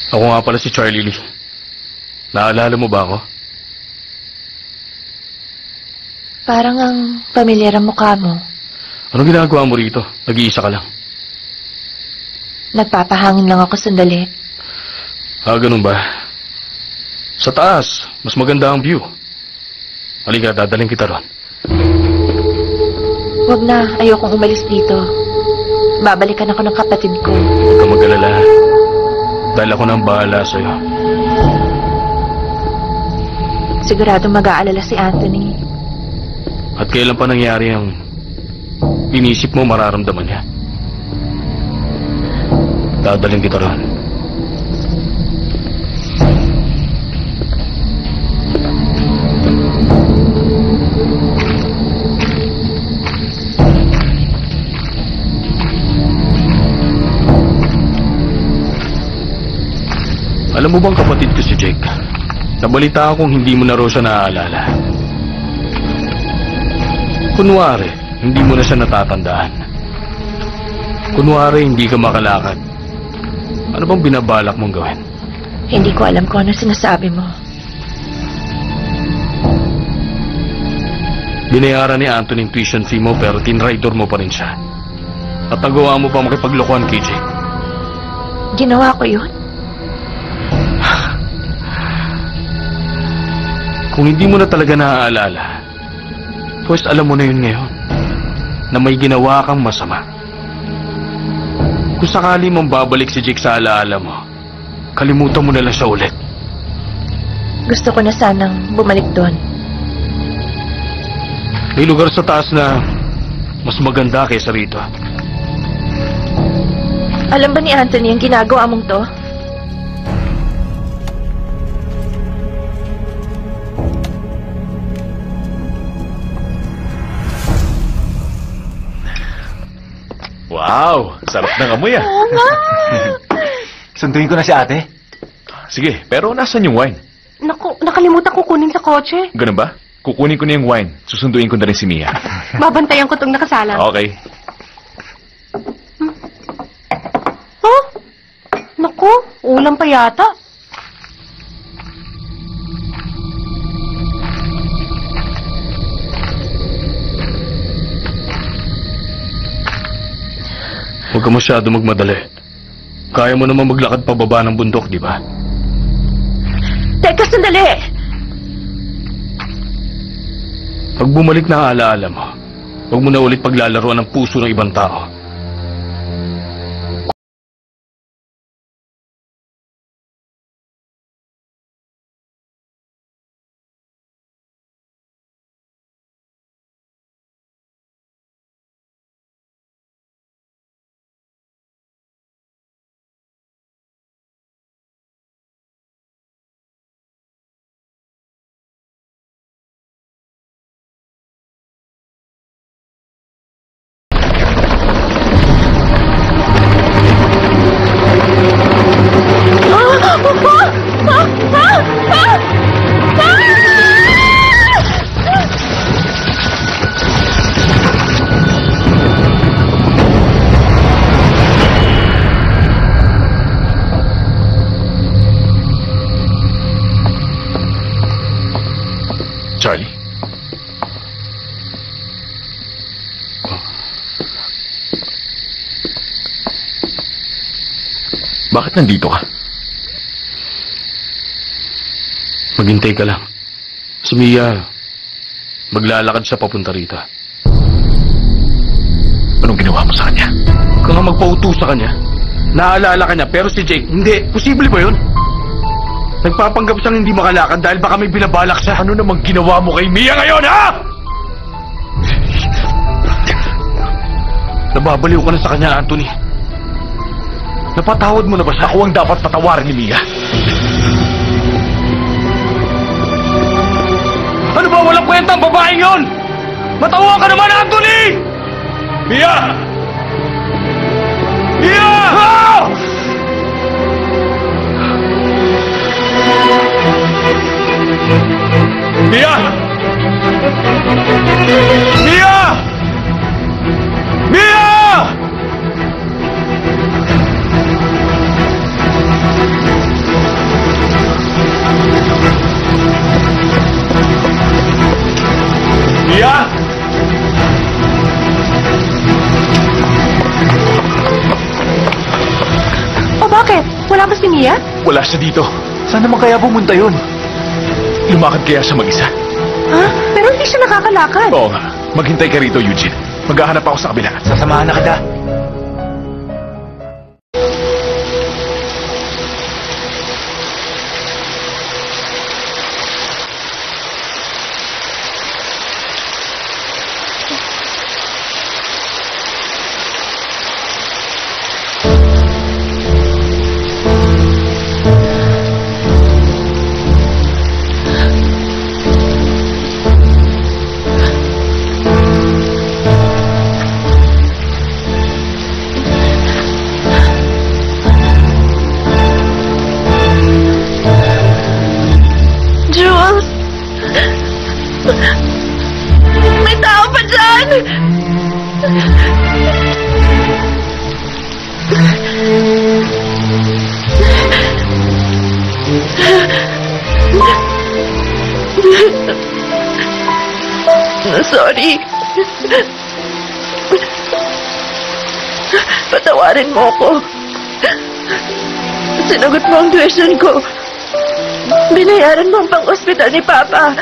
Ako nga pala si Charlie Lee. Naalala mo ba ako? Parang ang pamilyar ang mukha mo. Anong ginagawa mo rito? Nag-iisa ka lang. Nagpapahangin lang ako sandali. Ganun ba? Sa taas, mas maganda ang view. Halika, dadaling kita ron. Huwag na, ayokong umalis dito. Babalikan ako ng kapatid ko. Huwag ka mag-alala. Dahil ako nang bahala sa'yo. Siguradong mag-aalala si Anthony. At kailan pa nangyari ang inisip mo mararamdaman niya? Dadaling kita ron. Alam mo bang kapatid ko si Jake? Nabalita akong hindi mo na raw siya naaalala. Kunwari, hindi mo na siya natatandaan. Kunwari, hindi ka makalakad. Ano bang binabalak mong gawin? Hindi ko alam kung ano sinasabi mo. Binayaran ni Anthony yung tuition fee mo pero tinraidor mo pa rin siya. At nagawa mo pa makipaglokohan kay Jake. Ginawa ko yun? Kung hindi mo na talaga naaalala, pues alam mo na yun ngayon, na may ginawa kang masama. Kung sakali mong babalik si Jake sa alaala mo, kalimutan mo na lang siya ulit. Gusto ko na sanang bumalik doon. May lugar sa taas na mas maganda kaysa rito. Alam ba ni Anthony ang ginagawa mong to? Wow! Sarap ng amoy ah. Oo nga! Sunduin ko na si ate. Sige, pero nasan yung wine? Naku, nakalimutan ko kunin sa kotse. Ganun ba? Kukunin ko na yung wine. Susunduin ko na rin si Mia. Babantayan ko itong nakasalang. Okay. Huh? Naku, ulam pa yata. Huwag ka masyado magmadali. Kaya mo naman maglakad pababa ng bundok, di ba? Teka, sandali! Pag bumalik na alaala mo, huwag mo na ulit paglalaruan ng puso ng ibang tao. Charlie? Bakit nandito ka? Maghintay ka lang. Si Mia, maglalakad siya papunta rito. Anong ginawa mo sa kanya? Huwag ka nga magpauto sa kanya. Naaalala ka niya, pero si Jake, hindi. Posible ba yun? Nagpapanggap siyang hindi makalakad dahil baka may binabalak siya. Ano namang ginawa mo kay Mia ngayon, ha? Nababaliw ka na sa kanya, Anthony. Napatawad mo na ba siya? Ako ang dapat patawarin ni Mia. Ano ba? Walang kwenta ang babaeng yun! Matawa ka naman, Anthony! Mia! Mia! Ah! Mia! Mia! Mia! si Mia? Wala siya dito. Saan naman kaya pumunta yun? Lumakad kaya siya mag-isa? Ha? Pero hindi siya nakakalakad. Oo nga. Maghintay ka rito, Eugene. Maghahanap ako sa kabila. Sasamahan na kita. Jules! May tao pa dyan! Sorry. Patawarin mo ko. Sinagot mo ang tuition ko. Binayaran mo ang pang-ospital ni Papa.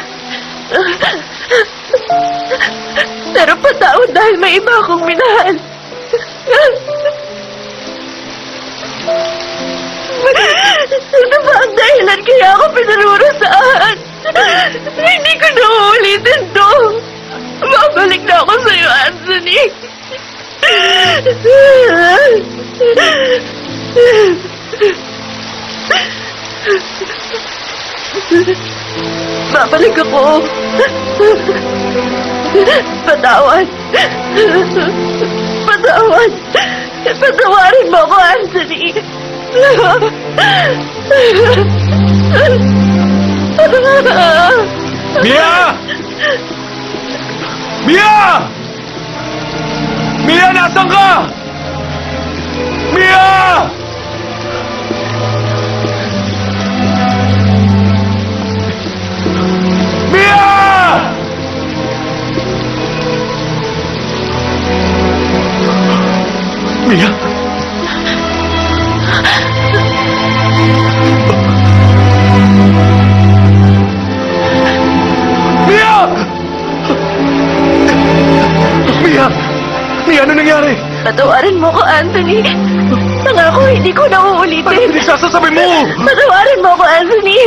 Pero patawad dahil may iba akong minahal. Ito ba ang dahilan kaya ako pinarurusahan? Hindi ko na uulitin to. Babalik na ako sa'yo, Anthony. Babalik ako. Patawad. Patawad. Patawarin mo ako, Anthony. Mia! Mia! Mia, nasan ka? Mia! Mia! Mia? Mia! Mia! Mia, ano nangyari? Patawarin mo ko, Anthony. Pangako, hindi ko na Ano uulitin. pinagsasasabi mo? Patawarin mo ko, Anthony.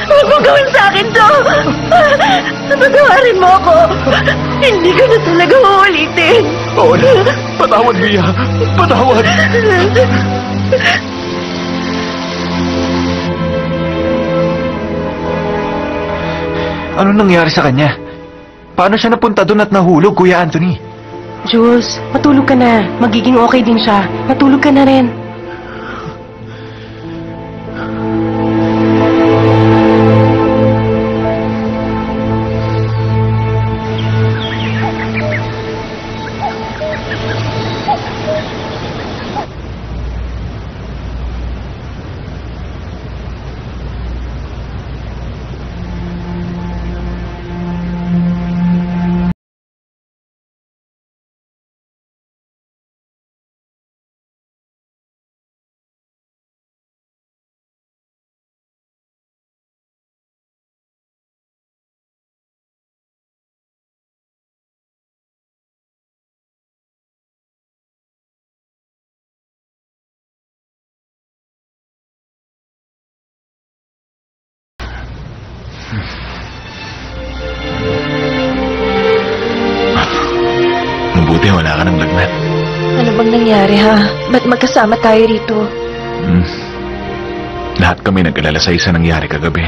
Huwag mo gawin sa akin to. Patawarin mo ako. Hindi ko na talaga uulitin. Oo na. Patawad, Mia. Patawad. Ano nangyari sa kanya? Paano siya napunta doon at nahulog, Kuya Anthony? Jules, matulog ka na. Magiging okay din siya. Matulog ka na rin. Mabuti wala ka ng lagnat. Ano bang nangyari, ha? Ba't magkasama tayo rito? Lahat kami nag-alala sa isa nangyari kagabi.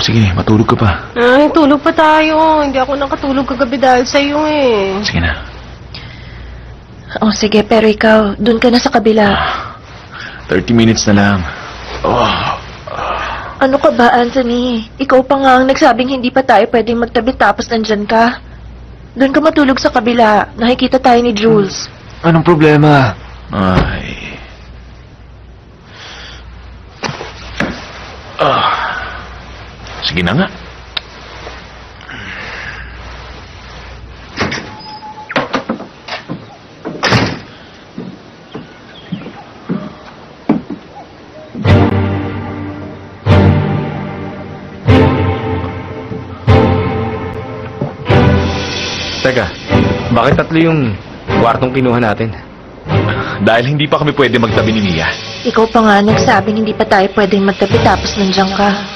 Sige, matulog ka pa. Ay, tulog pa tayo. Hindi ako nakatulog kagabi dahil sa'yo eh. Sige na. Oh, sige, pero ikaw, dun ka na sa kabila. 30 minutes na lang. Oh, Ano ka ba, Anthony? Ikaw pa nga ang nagsabing hindi pa tayo pwedeng magtabi tapos nandyan ka. Doon ka matulog sa kabila. Nakikita tayo ni Jules. Anong problema? ay. Sige na nga. Teka, bakit 3 yung kwartong kinuha natin? Dahil hindi pa kami pwede magtabi ni Mia. Ikaw pa nga nagsabing hindi pa tayo pwedeng magtabi tapos nandiyan ka.